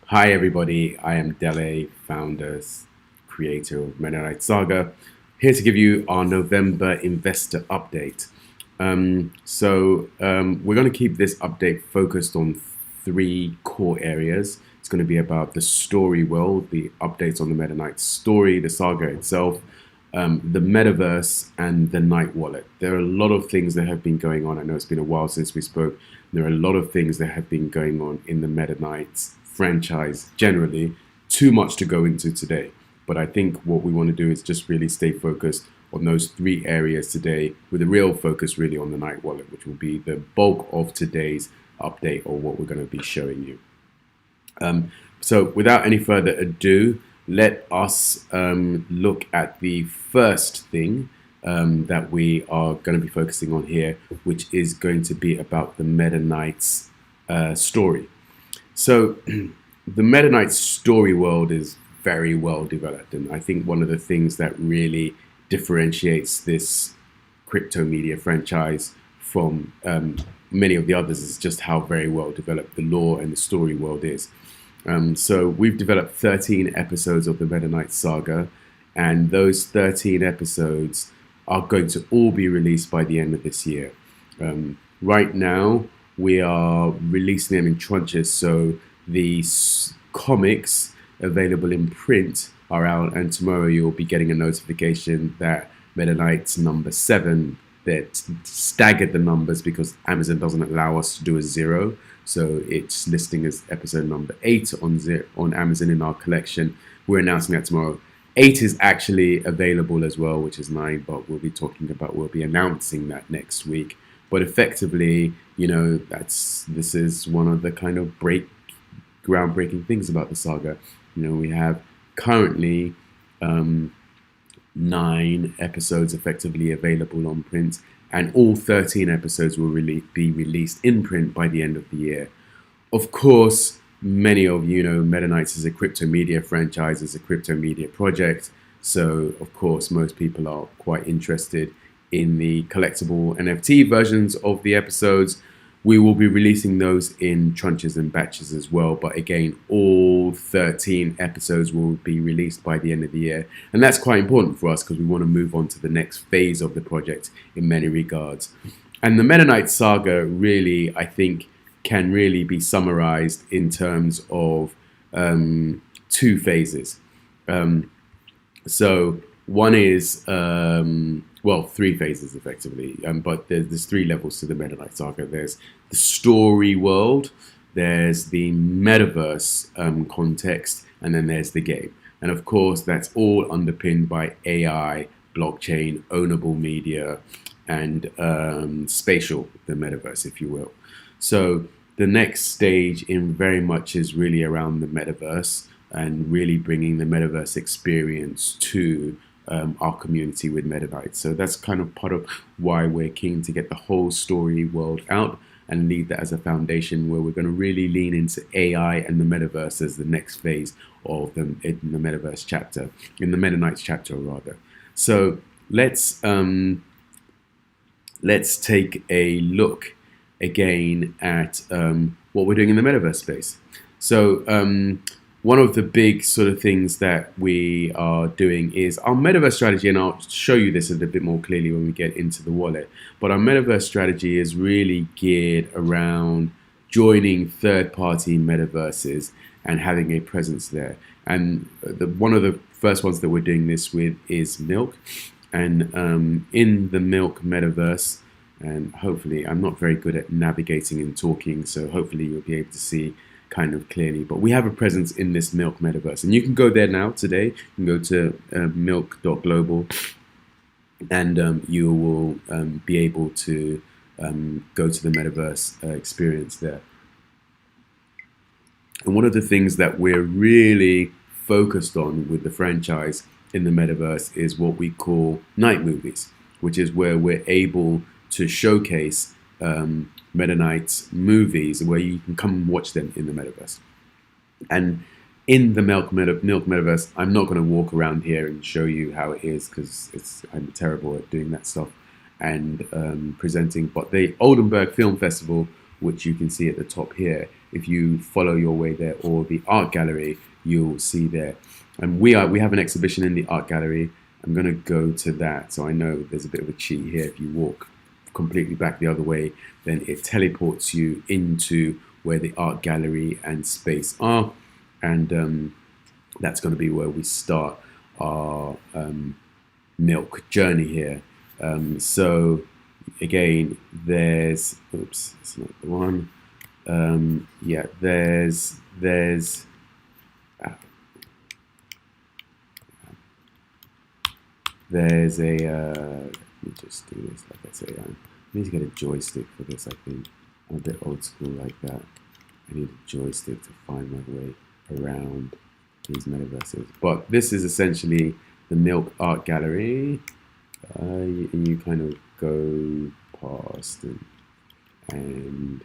Hi everybody, I am Dele, founder, creator of MetaKnyts Saga, here to give you our November investor update. We're going to keep this update focused on three core areas. It's going to be about the story world, the updates on the MetaKnyts story, the saga itself, the metaverse, and the Night Wallet. There are a lot of things that have been going on. I know it's been a while since we spoke. There are a lot of things that have been going on in the MetaKnyts franchise generally. Too much to go into today. But I think what we want to do is just really stay focused on those three areas today, with a real focus really on the Night Wallet, which will be the bulk of today's update or what we're going to be showing you. So without any further ado, let us look at the first thing that we are going to be focusing on here, which is going to be about the MetaKnyts story. So the MetaKnyts story world is very well developed, and I think one of the things that really differentiates this crypto media franchise from many of the others is just how very well developed the lore and the story world is. So we've developed 13 episodes of the MetaKnyts saga, and those 13 episodes are going to all be released by the end of this year. Right now, we are releasing them in tranches, so the comics available in print are out, and tomorrow you'll be getting a notification that MetaKnyts number 7, that staggered the numbers because Amazon doesn't allow us to do a 0. So it's listing as episode number 8 on Amazon in our collection. We're announcing that tomorrow. 8 is actually available as well, which is 9, but we'll be announcing that next week. But effectively, this is one of the kind of groundbreaking things about the saga. We have currently 9 episodes effectively available on print, and all 13 episodes will be released in print by the end of the year. Of course, many of you know MetaKnyts is a crypto media franchise, is a crypto media project, so of course most people are quite interested in the collectible NFT versions of the episodes. We will be releasing those in tranches and batches as well, but again, all 13 episodes will be released by the end of the year, and that's quite important for us because we want to move on to the next phase of the project in many regards. And the MetaKnyts saga really, I think, can really be summarized in terms of 2 phases. So one is 3 phases effectively, but there's 3 levels to the MetaKnyts saga. There's the story world, there's the metaverse context, and then there's the game. And of course, that's all underpinned by AI, blockchain, ownable media, and spatial, the metaverse, if you will. So the next stage in very much is really around the metaverse and really bringing the metaverse experience to our community with MetaKnyts. So that's kind of part of why we're keen to get the whole story world out and leave that as a foundation, where we're going to really lean into AI and the metaverse as the next phase of them in the metaverse chapter, in the MetaKnyts chapter rather. So let's take a look again at what we're doing in the metaverse space. So one of the big sort of things that we are doing is our metaverse strategy, and I'll show you this a little bit more clearly when we get into the wallet. But our metaverse strategy is really geared around joining third-party metaverses and having a presence there. And one of the first ones that we're doing this with is Milk. And in the Milk metaverse, and hopefully I'm not very good at navigating and talking, so hopefully you'll be able to see kind of clearly, but we have a presence in this Milk metaverse, and you can go there now today. You can go to milk.global, and you will be able to go to the metaverse experience there. And one of the things that we're really focused on with the franchise in the metaverse is what we call night movies, which is where we're able to showcase MetaKnyts movies where you can come and watch them in the metaverse. And in the Milk metaverse, I'm not going to walk around here and show you how it is because I'm terrible at doing that stuff and presenting. But the Oldenburg Film Festival, which you can see at the top here, if you follow your way there, or the art gallery, you'll see there. And we have an exhibition in the art gallery. I'm going to go to that. So I know there's a bit of a cheat here. If you walk completely back the other way, then it teleports you into where the art gallery and space are. And that's going to be where we start our milk journey here. So again, there's, oops, it's not the one. Yeah, there's a, let me just do this, like I say, I need to get a joystick for this. I think I'm a bit old school like that. I need a joystick to find my way around these metaverses. But this is essentially the Milk Art Gallery. And you kind of go past and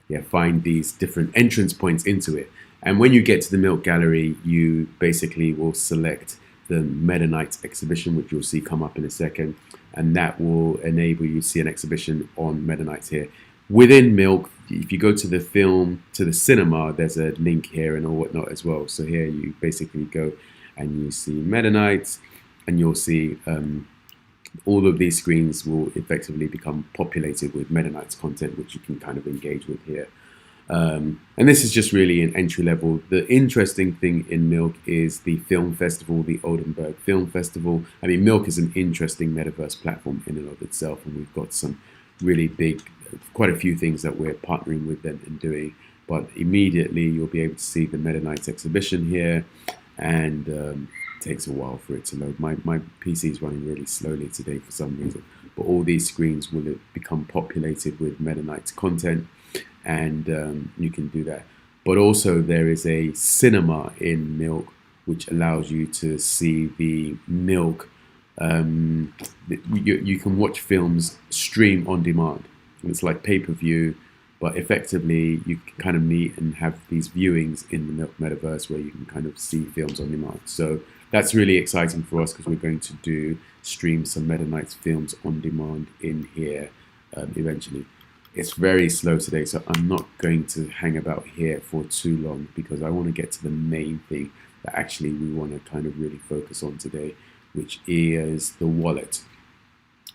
yeah, find these different entrance points into it. And when you get to the Milk Gallery, you basically will select the metaKnyts exhibition, which you'll see come up in a second, and that will enable you to see an exhibition on metaKnyts here. Within Milk, if you go to the film, to the cinema, there's a link here and all whatnot as well. So here you basically go and you see metaKnyts, and you'll see all of these screens will effectively become populated with metaKnyts content, which you can kind of engage with here. And this is just really an entry level. The interesting thing in Milk is the film festival, the Oldenburg Film Festival. I mean, Milk is an interesting metaverse platform in and of itself, and we've got some really big, quite a few things that we're partnering with them and doing. But immediately you'll be able to see the metaKnyts exhibition here, and it takes a while for it to load. My PC is running really slowly today for some reason, but all these screens will become populated with metaKnyts content, and you can do that. But also there is a cinema in Milk, which allows you to see the Milk. You can watch films stream on demand. And it's like pay-per-view, but effectively you can kind of meet and have these viewings in the Milk metaverse where you can kind of see films on demand. So that's really exciting for us, because we're going to stream some metaKnyts films on demand in here eventually. It's very slow today, so I'm not going to hang about here for too long, because I want to get to the main thing that actually we want to kind of really focus on today, which is the wallet.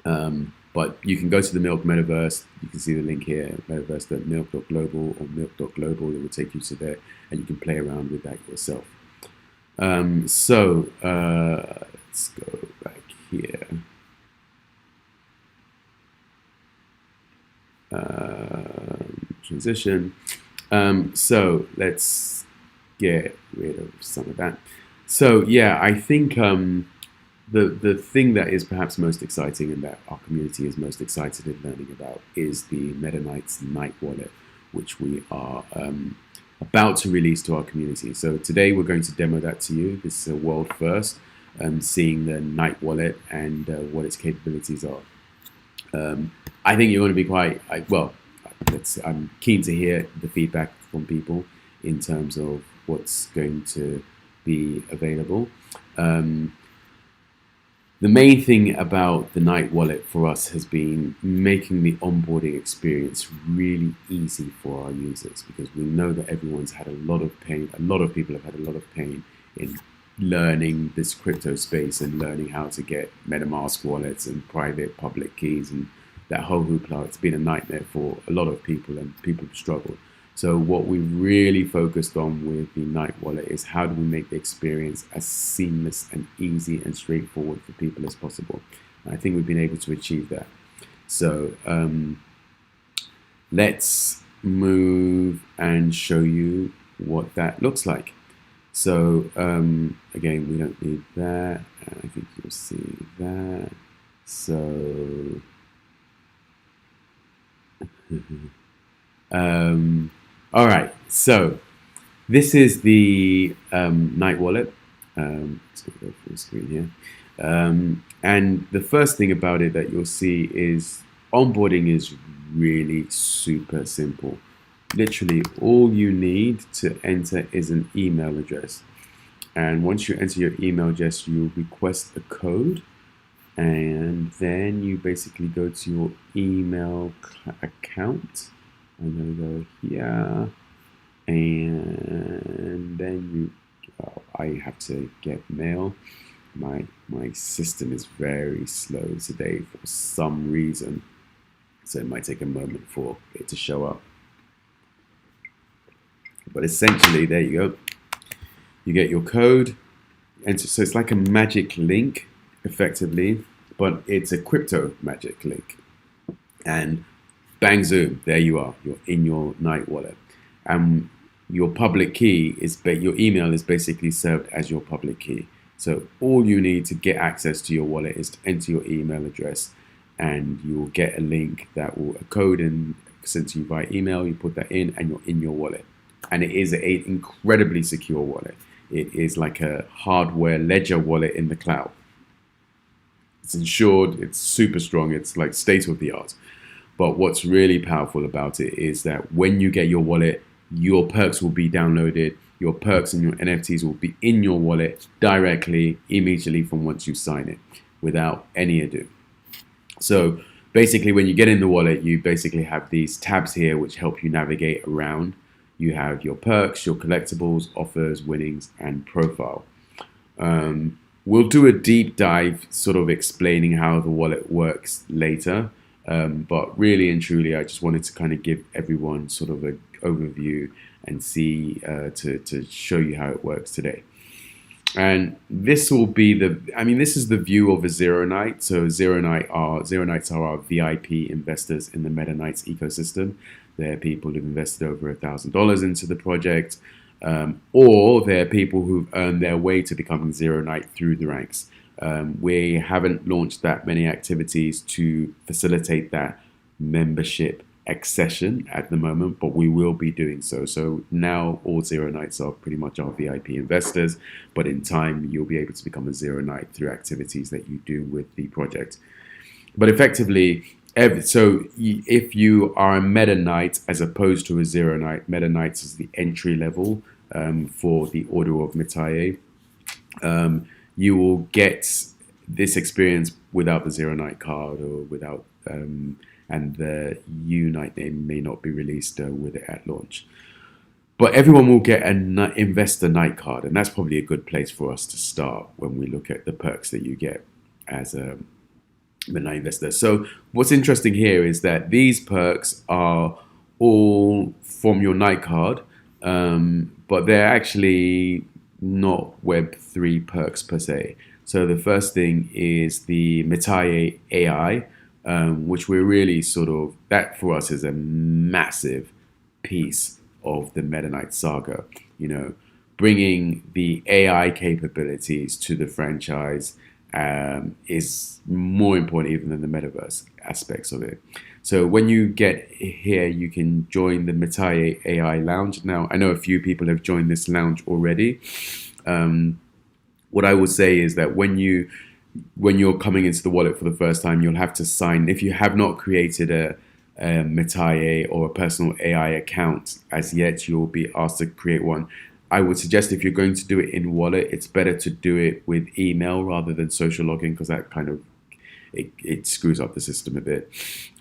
But you can go to the Milk metaverse. You can see the link here, metaverse.milk.global or milk.global. It will take you to there, and you can play around with that yourself. So let's go back here. Transition. So let's get rid of some of that. So yeah, I think the thing that is perhaps most exciting and that our community is most excited in learning about is the metaKnyts Night Wallet, which we are about to release to our community. So today we're going to demo that to you. This is a world first, seeing the Night Wallet and what its capabilities are. I think you're going to be quite, I'm keen to hear the feedback from people in terms of what's going to be available. The main thing about the Night Wallet for us has been making the onboarding experience really easy for our users, because we know that everyone's had a lot of pain. A lot of people have had a lot of pain in learning this crypto space and learning how to get MetaMask wallets and private public keys and that whole hoopla. It's been a nightmare for a lot of people, and people have struggled. So what we really focused on with the Night Wallet is how do we make the experience as seamless and easy and straightforward for people as possible. And I think we've been able to achieve that. So let's move and show you what that looks like. So again, we don't need that. I think you'll see that. So all right, so this is the Night Wallet. Let's go full screen here. And the first thing about it that you'll see is onboarding is really super simple. Literally all you need to enter is an email address. And once you enter your email address, you'll request a code. And then you basically go to your email account. I'm going to go here, and then I have to get mail. My system is very slow today for some reason, so it might take a moment for it to show up. But essentially, there you go. You get your code, and so it's like a magic link, effectively, but it's a crypto magic link. And bang zoom, there you are. You're in your Knight wallet, and your public key is your email is basically served as your public key. So all you need to get access to your wallet is to enter your email address, and you'll get a link that will a code and sent to you via email. You put that in, and you're in your wallet. And it is an incredibly secure wallet. It is like a hardware ledger wallet in the cloud. It's insured. It's super strong. It's like state of the art. But what's really powerful about it is that when you get your wallet, your perks will be downloaded. Your perks and your NFTs will be in your wallet directly, immediately from once you sign it, without any ado. So basically, when you get in the wallet, you basically have these tabs here which help you navigate around. You have your perks, your collectibles, offers, winnings, and profile. We'll do a deep dive sort of explaining how the wallet works later. But really and truly, I just wanted to kind of give everyone sort of an overview and see to show you how it works today. And this will be this is the view of a Zero Knight. So Zero Knights are our VIP investors in the metaKnyts ecosystem. They're people who've invested over $1,000 into the project, or they're people who've earned their way to becoming Zero Knight through the ranks. We haven't launched that many activities to facilitate that membership accession at the moment, but we will be doing so. So now all Zero Knights are pretty much our VIP investors, but in time you'll be able to become a Zero Knight through activities that you do with the project. But effectively, so if you are a Meta Knight as opposed to a Zero Knight, Meta Knights is the entry level for the Order of Metaiye. You will get this experience without the Zero Knight card or without, and the Unite name may not be released with it at launch. But everyone will get an Investor Knight card, and that's probably a good place for us to start when we look at the perks that you get as a Metaiye investor. So what's interesting here is that these perks are all from your Knight card, but they're actually not Web3 perks per se. So the first thing is the Metaiye AI, which we're really sort of, that for us is a massive piece of the metaKnyts saga. You know, bringing the AI capabilities to the franchise is more important even than the metaverse aspects of it. So when you get here, you can join the Metaiye AI Lounge. Now, I know a few people have joined this lounge already. What I would say is that when you're coming into the wallet for the first time, you'll have to sign. If you have not created a Metaiye or a personal AI account as yet, you'll be asked to create one. I would suggest if you're going to do it in wallet, it's better to do it with email rather than social login, because that kind of it screws up the system a bit.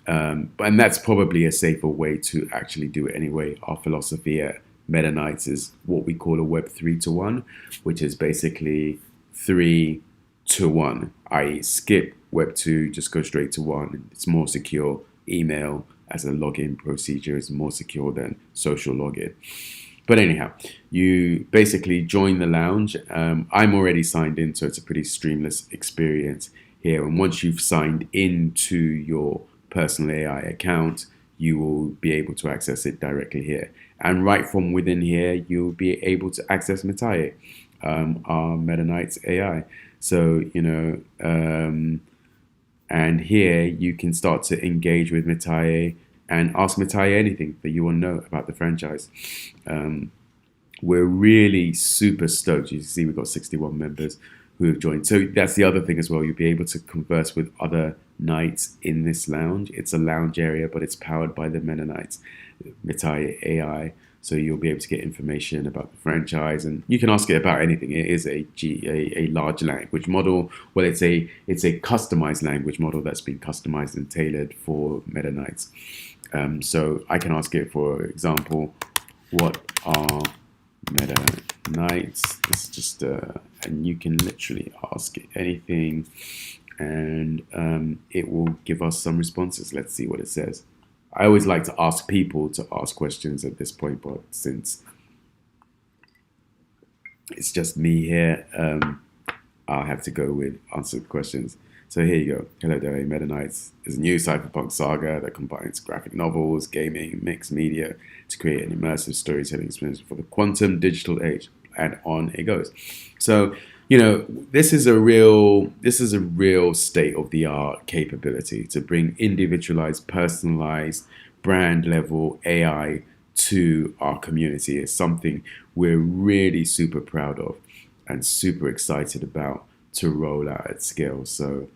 And that's probably a safer way to actually do it anyway. Our philosophy at metaKnyts is what we call a Web 3-to-1, which is basically 3-to-1, i.e. skip Web 2, just go straight to 1. It's more secure. Email as a login procedure is more secure than social login. But anyhow, you basically join the lounge. I'm already signed in, so it's a pretty streamless experience here. And once you've signed into your personal AI account, you will be able to access it directly here. And right from within here, you'll be able to access Metaiye, our metaKnyts AI. So, you know, and here you can start to engage with Metaiye and ask Metaiye anything that you want to know about the franchise. We're really super stoked. You can see we've got 61 members who have joined. So that's the other thing as well. You'll be able to converse with other Knights in this lounge. It's a lounge area, but it's powered by the metaKnyts Metaiye AI. So you'll be able to get information about the franchise, and you can ask it about anything. It is a large language model. Well, it's a customized language model that's been customized and tailored for metaKnyts. So I can ask it, for example, what are metaKnyts? This is just and you can literally ask it anything, and it will give us some responses. Let's see what it says. I always like to ask people to ask questions at this point, but since it's just me here, I'll have to go with answered questions. So here you go. Hello there, metaKnyts is a new cyberpunk saga that combines graphic novels, gaming, mixed media to create an immersive storytelling experience for the quantum digital age. And on it goes. So, this is a real state of the art capability to bring individualized, personalized, brand level AI to our community. It's something we're really super proud of and super excited about to roll out at scale. So,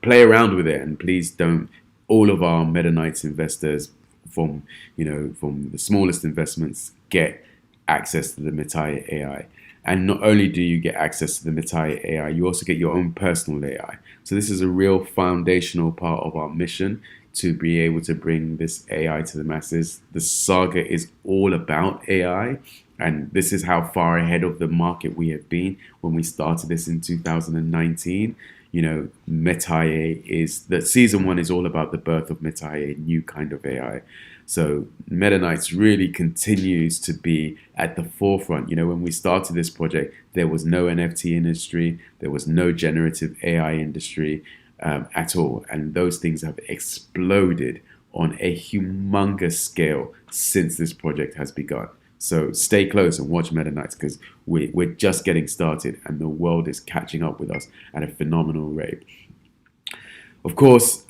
play around with it, and please don't. All of our metaKnyts investors, from the smallest investments, get access to the Metaiye AI. And not only do you get access to the Metaiye AI, you also get your own personal AI. So this is a real foundational part of our mission, to be able to bring this AI to the masses. The saga is all about AI, and this is how far ahead of the market we have been when we started this in 2019. Metaiye is that season 1 is all about the birth of Metaiye, a new kind of AI. So metaKnyts really continues to be at the forefront. When we started this project, there was no NFT industry, there was no generative AI industry at all, and those things have exploded on a humongous scale since this project has begun. So stay close and watch metaKnyts, because we're just getting started and the world is catching up with us at a phenomenal rate. Of course,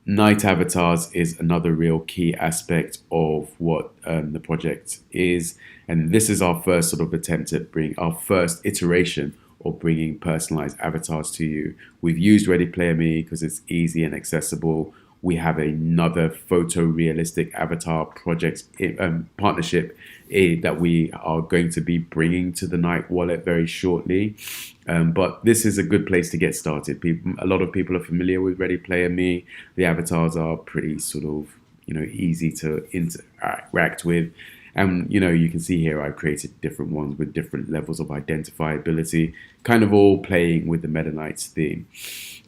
night avatars is another real key aspect of what the project is. And this is our first sort of attempt at our first iteration of bringing personalized avatars to you. We've used Ready Player Me because it's easy and accessible. We have another photorealistic avatar project partnership that we are going to be bringing to the Night wallet very shortly. But this is a good place to get started. A lot of people are familiar with Ready Player Me. The avatars are pretty sort of easy to interact with. And you can see here I've created different ones with different levels of identifiability, kind of all playing with the metaKnyts theme.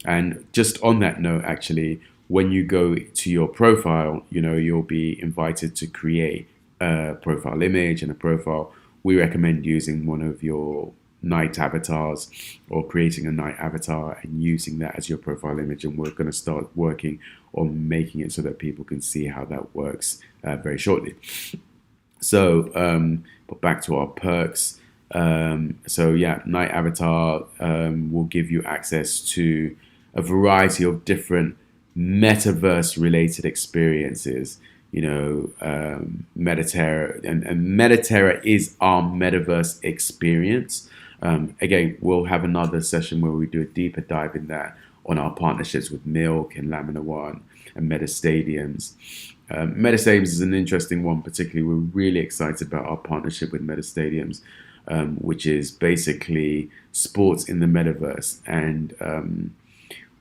And just on that note, actually, when you go to your profile, you'll be invited to create a profile image and a profile. We recommend using one of your night avatars, or creating a night avatar and using that as your profile image. And we're going to start working on making it so that people can see how that works very shortly. So, but back to our perks. Night avatar will give you access to a variety of different metaverse related experiences. Metaterra, and Metaterra is our metaverse experience. Again, we'll have another session where we do a deeper dive in that on our partnerships with Milk and Lamina One and MetaStadiums. MetaStadiums is an interesting one, particularly. We're really excited about our partnership with MetaStadiums, which is basically sports in the metaverse. And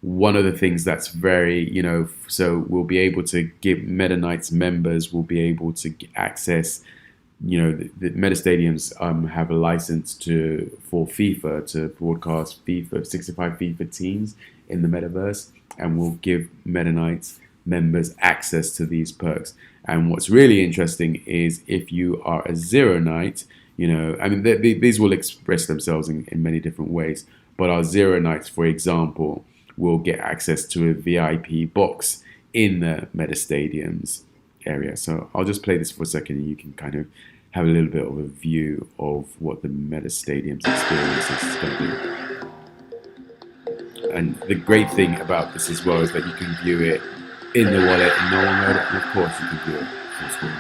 one of the things that's very, so we'll be able to give metaKnyts members will be able to access, the MetaStadiums have a license for FIFA to broadcast 65 FIFA teams in the metaverse, and we'll give metaKnyts members access to these perks. And what's really interesting is if you are a Zero Knight, these will express themselves in many different ways, but our Zero Knights, for example, will get access to a VIP box in the MetaStadiums area. So I'll just play this for a second and you can kind of have a little bit of a view of what the MetaStadiums experience is going to be. And the great thing about this as well is that you can view it in the wallet in normal mode, and of course you can view it full screen.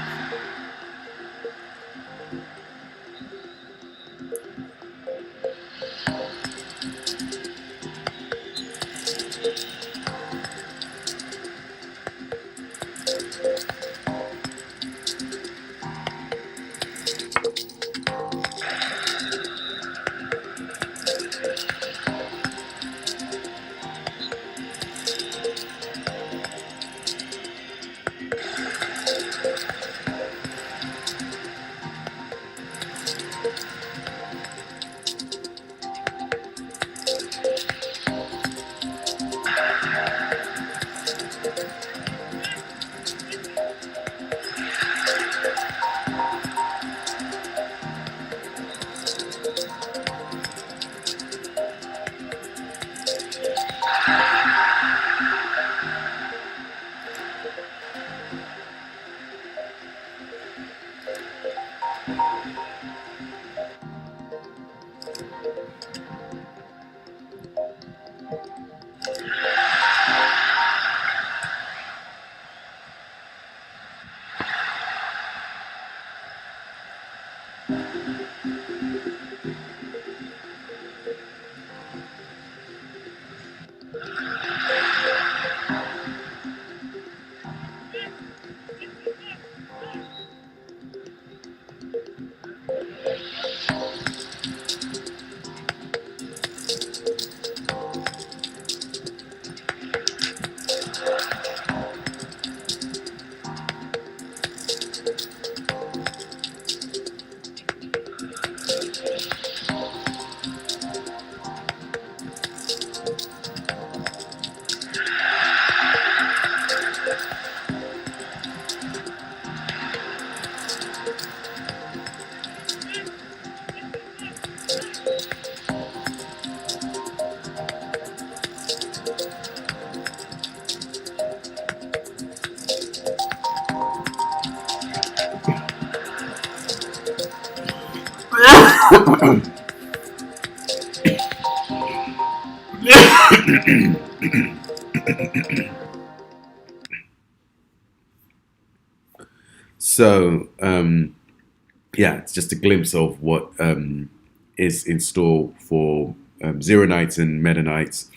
So yeah, it's just a glimpse of what is in store for Zero Nights and Meta Knights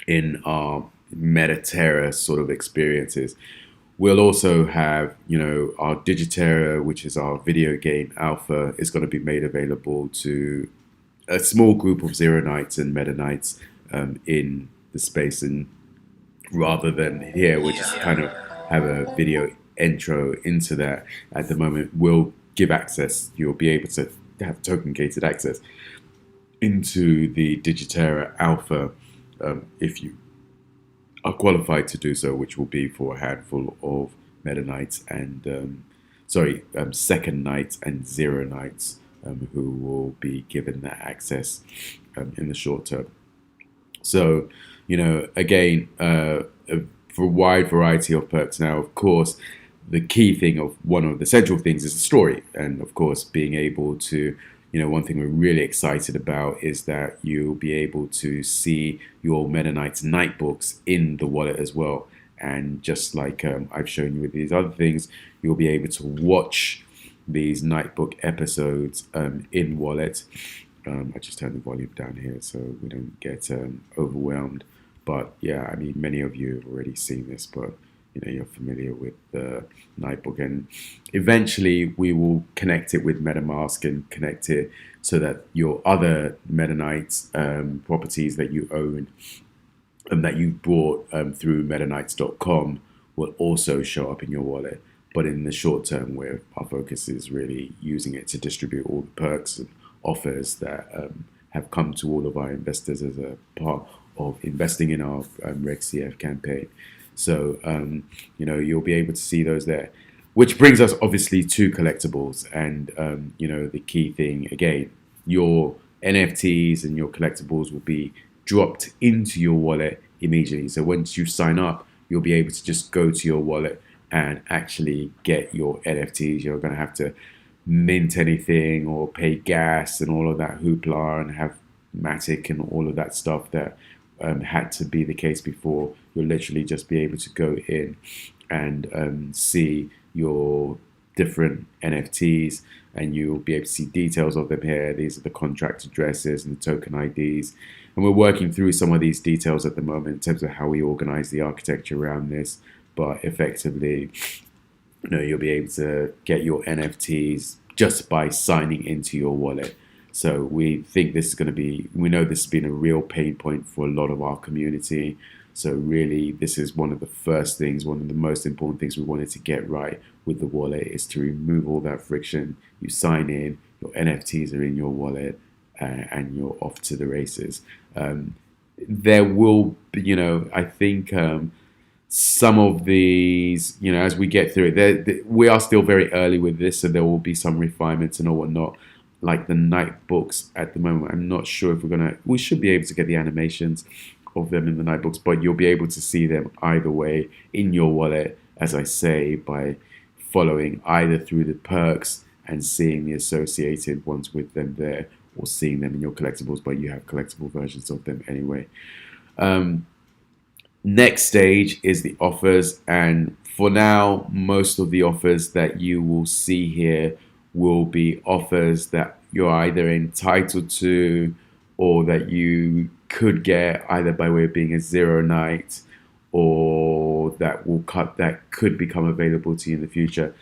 in our Metaterra sort of experiences. We'll also have, our Digiterra, which is our video game alpha, is going to be made available to a small group of Zero Nights and Meta Knights in the space, and rather than here, we just kind of have a video intro into that. At the moment, we'll give access. You'll be able to have token gated access into the Digiterra Alpha if you are qualified to do so, which will be for a handful of Meta Knights and Second Knights and Zero Knights who will be given that access in the short term. So, again, for a wide variety of perks. Now, of course, the key thing of one of the central things is the story. And of course, being able to, one thing we're really excited about is that you'll be able to see your Meta Knights night books in the wallet as well. And just like I've shown you with these other things, you'll be able to watch these night book episodes in wallet. I just turned the volume down here so we don't get overwhelmed. But yeah, I mean, many of you have already seen this, but you're familiar with the Nightbook, and eventually we will connect it with MetaMask and connect it so that your other Meta Knights properties that you own and that you bought through metaKnyts.com will also show up in your wallet. But in the short term, where our focus is really using it to distribute all the perks and offers that have come to all of our investors as a part of investing in our RegCF campaign. So, you'll be able to see those there, which brings us obviously to collectibles. And, the key thing, again, your NFTs and your collectibles will be dropped into your wallet immediately. So once you sign up, you'll be able to just go to your wallet and actually get your NFTs. You're going to have to mint anything or pay gas and all of that hoopla and have Matic and all of that stuff that had to be the case before. You'll literally just be able to go in and see your different NFTs, and you'll be able to see details of them here. These are the contract addresses and the token IDs. And we're working through some of these details at the moment in terms of how we organize the architecture around this. But effectively, you'll be able to get your NFTs just by signing into your wallet. So we think this is going to be, we know this has been a real pain point for a lot of our community. So really, this is one of the first things, one of the most important things we wanted to get right with the wallet is to remove all that friction. You sign in, your NFTs are in your wallet, and you're off to the races. There will be, I think some of these, as we get through it, we are still very early with this, so there will be some refinements and all whatnot. Like the night books at the moment, I'm not sure if we should be able to get the animations of them in the night books, but you'll be able to see them either way in your wallet, as I say, by following either through the perks and seeing the associated ones with them there, or seeing them in your collectibles, but you have collectible versions of them anyway. Next stage is the offers, and for now, most of the offers that you will see here will be offers that you're either entitled to or that you could get either by way of being a zero night or that could become available to you in the future.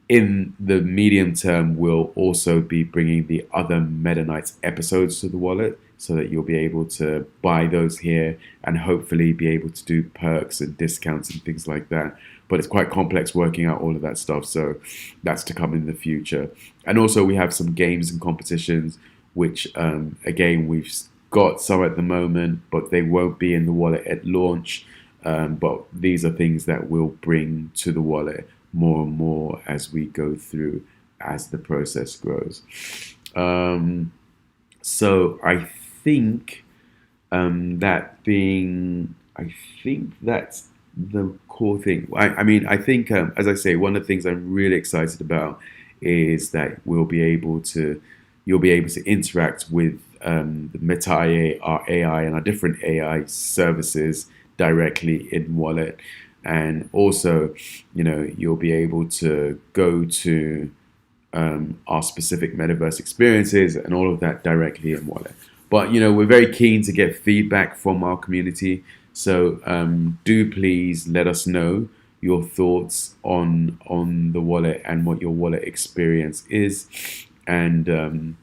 In the medium term, we'll also be bringing the other metaKnyts episodes to the wallet so that you'll be able to buy those here and hopefully be able to do perks and discounts and things like that. But it's quite complex working out all of that stuff, so that's to come in the future. And also, we have some games and competitions, which again, we've got some at the moment, but they won't be in the wallet at launch. But these are things that we'll bring to the wallet more and more as we go through, as the process grows. So I think I think that's the core thing. I mean, I think, as I say, one of the things I'm really excited about is that you'll be able to interact with the Metaiye, our AI, and our different AI services directly in wallet. And also, you'll be able to go to our specific metaverse experiences and all of that directly in wallet. But we're very keen to get feedback from our community, so do please let us know your thoughts on the wallet and what your wallet experience is. And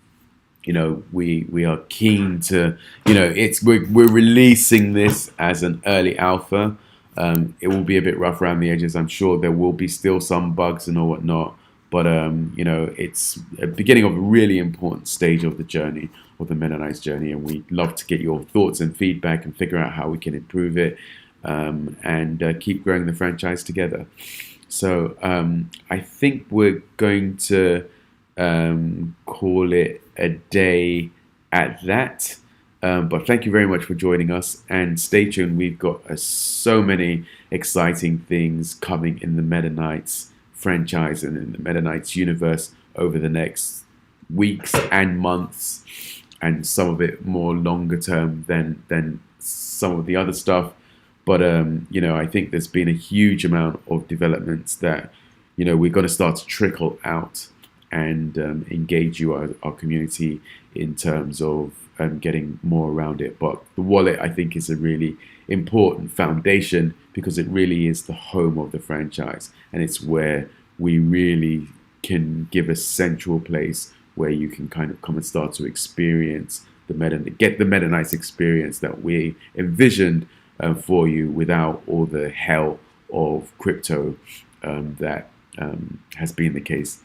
we are keen to, we're releasing this as an early alpha. It will be a bit rough around the edges. I'm sure there will be still some bugs and all whatnot, but it's a beginning of a really important stage of the journey, of the metaKnyts journey, and we'd love to get your thoughts and feedback and figure out how we can improve it, and keep growing the franchise together. So I think we're going to call it a day at that. But thank you very much for joining us, and stay tuned. We've got so many exciting things coming in the metaKnyts franchise and in the metaKnyts universe over the next weeks and months, and some of it more longer term than some of the other stuff. But I think there's been a huge amount of developments that we're going to start to trickle out and engage our community in terms of getting more around it. But the wallet, I think, is a really important foundation because it really is the home of the franchise, and it's where we really can give a central place where you can kind of come and start to experience get the metaKnyts experience that we envisioned for you without all the hell of crypto that has been the case